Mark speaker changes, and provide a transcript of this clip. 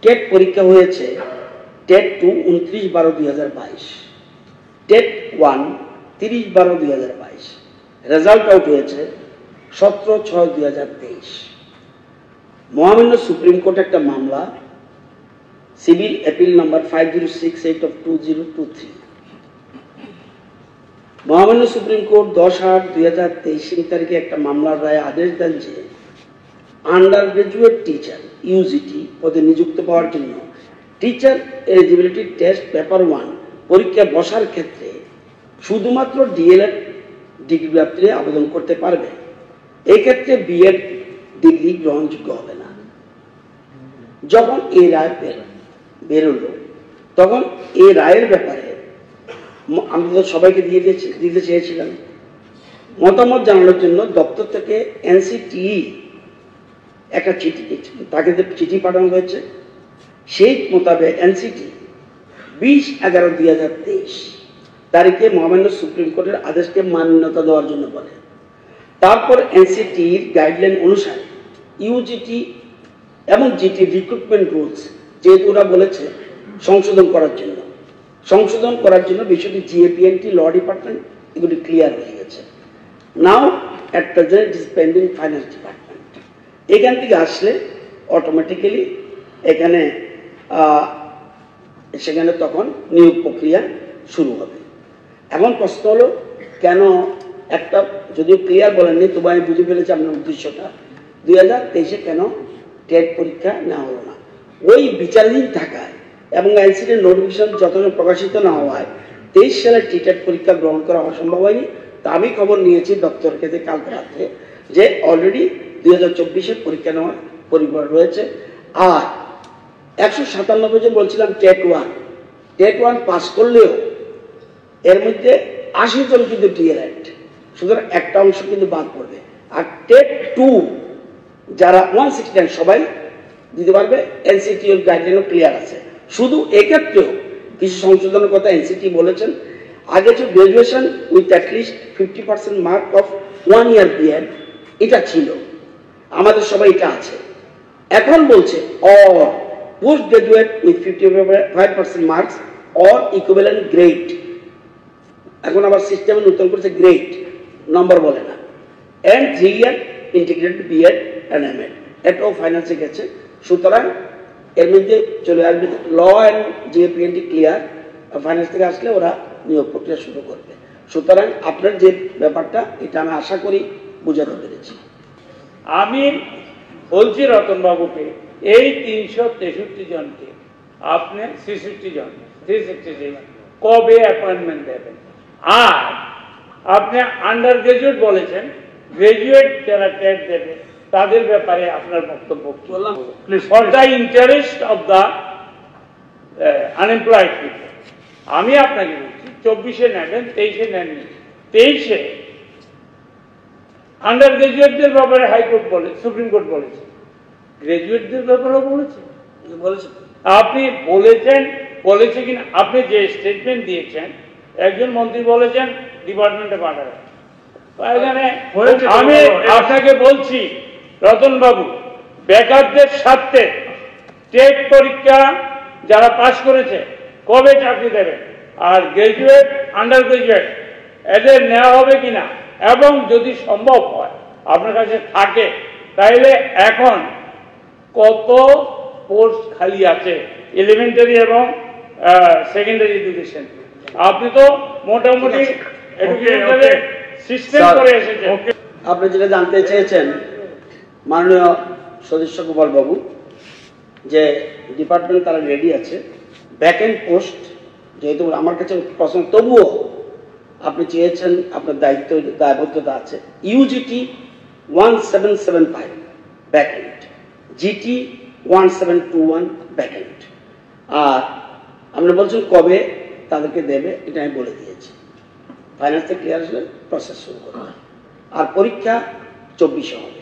Speaker 1: TET পরীক্ষা হয়েছে TET 2 29/12/2022, TET 1 30/12/2022, result out হয়েছে 17/6/2023। মহামান্য সুপ্রিম কোর্টে একটা মামলা, সিভিল অ্যাপিল নাম্বার 5068/2023। মহামান্য সুপ্রিম কোর্ট 10/8/2023 তারিখে একটা মামলার রায়ে আদেশ দেন যে আন্ডার গ্রাজুয়েট টিচার ইউজিটি পদে নিযুক্ত পাওয়ার জন্য টিচার এলিজিবিলিটি টেস্ট পেপার 1 পরীক্ষায় বসার ক্ষেত্রে শুধুমাত্র ডিএলএড ডিগ্রি প্রাপ্তিরা আবেদন করতে পারবে। এই ক্ষেত্রে বিএড ডিগ্রি গ্রহণযোগ্য হবে না। যখন এই রায় বেরোলো তখন এই রায়ের ব্যাপারে আমি তো সবাইকে দিতে চেয়েছিলাম মতামত জানানোর জন্য দপ্তর থেকে এনসিটিই একটা তাকে চিঠি পাঠানো হয়েছে। সেই মোতাবেক এনসিটি 20/11/2023 তারিখে মহামান্য সুপ্রিম কোর্টের আদেশকে মান্যতা দেওয়ার জন্য বলে। তারপর এনসিটির গাইডলাইন অনুসারে ইউজিটি এবং জিটি রিক্রুটমেন্ট রুলস যেহেতু ওরা বলেছে সংশোধন করার জন্য বিষয়টি জিএপিএনটি ল ডিপার্টমেন্ট এগুলি ক্লিয়ার হয়ে গেছে। Now at present it is pending finance department. এখান থেকে আসলে অটোমেটিক্যালি সেখানে তখন নিয়োগ প্রক্রিয়া শুরু হবে। এখন প্রশ্ন হলো কেন একটা যদিও ক্লিয়ার বলেননি তবু আমি বুঝে ফেলেছি আপনার উদ্দেশ্যটা 2023 কেন টেট পরীক্ষা নেওয়া হলো না। ওই বিচারাধীন থাকায় এবং এনসিটির নোটিফিকেশন যতক্ষণ প্রকাশিত না হওয়ায় 23 সালের টেট পরীক্ষা গ্রহণ করা অসম্ভব হয়নি। তা আমি খবর নিয়েছি দপ্তর থেকে কালকে রাত্রে যে অলরেডি 2024-এর পরীক্ষা নেওয়ার পরিবার রয়েছে। আর 197 জন বলছিলাম টেট 1 পাস করলেও এর মধ্যে 80 জন কিন্তু ডিএলএড, সুতরাং একটা অংশ কিন্তু বাদ পড়বে। আর টেট 2 যারা 169 সবাই দিতে পারবে, এনসিটির গাইডলাইনও ক্লিয়ার আছে। শুধু এক্ষেত্রেও কিছু সংশোধনের কথা এনসিটি বলেছেন। আগে যে graduation with at least 50% mark of 1 year BEd এটা ছিল, আমাদের সবাই এটা আছে। এখন বলছে or post graduate with 55% marks or equivalent grade. এখন আবার সিস্টেমে নতুন করেছে গ্রেড, নম্বর বলে না। And 3 year integrated BEd and MEd, এটাও ফাইন্যান্সে গেছে। সুতরাং এর মধ্যে চলে আসবে ল অ্যান্ড জিএপিএনটি ক্লিয়ার, ফাইন্যান্স থেকে আসলে ওরা নিয়োগ প্রক্রিয়া শুরু করবে। সুতরাং আপনার যে ব্যাপারটা এটা আমি আশা করি বুঝাতে পেরেছি।
Speaker 2: আমি বলছি রতনবাবুকে এই 363 জনকে আপনি 360 জন কবে অ্যাপয়েন্টমেন্ট দেবেন? আর আপনি আন্ডার গ্রাজুয়েট বলেছেন, গ্রাজুয়েট যারা টেট দেবে তাদের ব্যাপারে আপনার বক্তব্য বললাম for the interest of the unemployed people. আমি আপনাকে বলছি 24-এ নেবেন, 23-এ নেননি। 23-এ আন্ডার গ্রাজুয়েটদের ব্যাপারে হাইকোর্ট বলে, সুপ্রিম কোর্ট বলেছে, গ্রাজুয়েটদের ব্যাপারেও বলেছে। আপনি বলেছে কিনা? আপনি যে স্টেটমেন্ট দিয়েছেন, একজন মন্ত্রী বলেছেন ডিপার্টমেন্টে পাঠাবে। এখানে আমি আপনাকে বলছি রতনবাবু, বেকারদের স্বার্থে টেট পরীক্ষা যারা পাশ করেছে কবে চাকরি দেবে, আর গ্রাজুয়েট আন্ডার গ্রাজুয়েট এদের নেওয়া হবে কিনা, এবং যদি সম্ভব হয় আপনার কাছে থাকে তাইলে এখন কত পোস্ট খালি আছে এলিমেন্টারি এবং সেকেন্ডারি এডুকেশন। আপনি তো মোটামুটি এডুকেশনের সিস্টেম করে এসেছেন।
Speaker 1: আপনি যেটা জানতে চেয়েছেন মাননীয় সদস্য গোপাল বাবু, যে ডিপার্টমেন্ট তারা রেডি আছে, ব্যাকএন্ড পোস্ট যেহেতু আমার কাছে প্রশ্ন, তবুও আপনি চেয়েছেন, আপনার দায়বদ্ধতা আছে। ইউজিটি 1775 ব্যাকএন্ড, জিটি 1721 ব্যাকএন্ড। আর আপনি বলছেন কবে তাদেরকে দেবে, এটা আমি বলে দিয়েছি। ফাইন্যান্স থেকে ক্লিয়ার হলে প্রসেস শুরু করবে। আর পরীক্ষা 24-এ হবে।